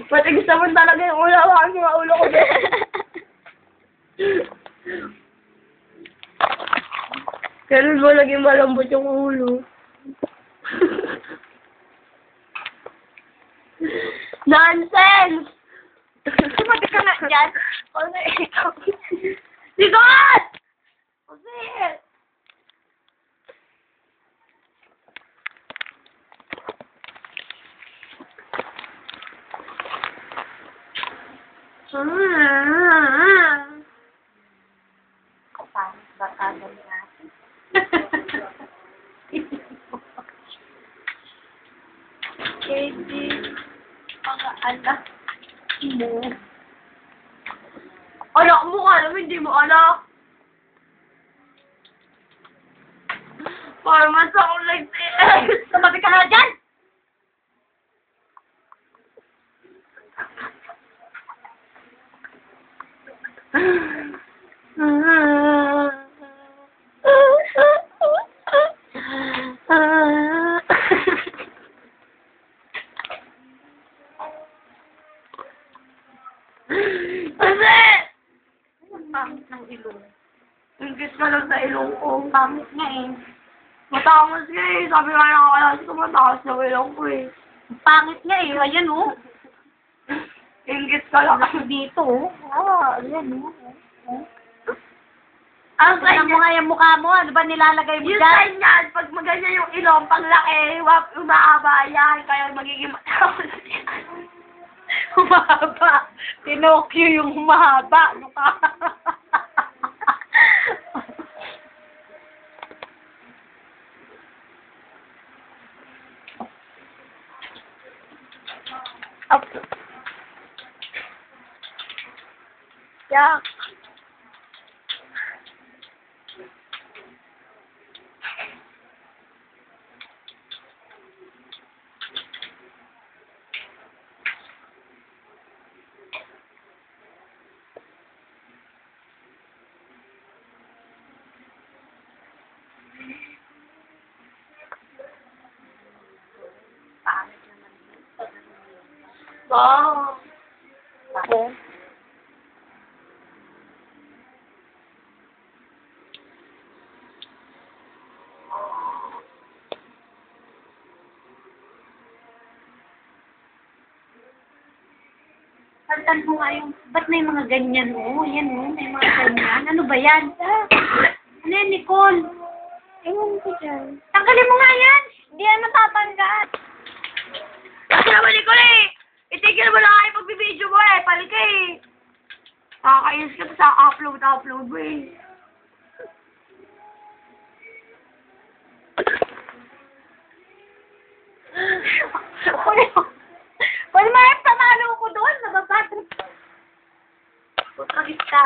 Pati gusto mo talaga yung ulo. Hawakan mo nga ulo ko doon. Kailan mo naging malambot yung ulo? Nonsense! Sumabi ka nga dyan. Kasi ikaw. Sigot! Kasi... Kapangit batagan natin. Katie, mga anak mo. Anak mo ka naman, hindi mo anak. Parang mas ako like this. Sumabi ka nga dyan. Kasi, Pangit ng ilong. ingkit ka lang sa ilong ko. Pangit nga eh. Matakas nga eh. Sabi nga ng kalas ko, matakas yung ilong ko eh. Pangit nga eh. Ayan oh. Ingkit ka lang. Laki dito oh. Ah, ayan oh. Ang Tignan mo nga yung mukha mo. Ano ba nilalagay mo yung dyan? sign yan, pag maganyan yung ilong, panglaki, umahaba yan, kaya magiging matakas yan. Humahaba. Pinokyo yung humahaba. Mukha. Up. Yak. Pangit naman. Wow. Okay. Paltan mo nga yung, ba't may mga ganyan oh? Yan oh, may mga ganyan. Ano ba yan? Ano yan, Nicole? Ewan ko dyan. Tanggalin mo nga yan! Hindi yan matatanggal. Kasi naman ikaw eh. Itigil mo na kayo pagbibideo mo eh. Palik ka eh. Nakakainis ka sa upload mo eh. Wala mo yung panalo ko doon. Nababatrip. Putragis ka.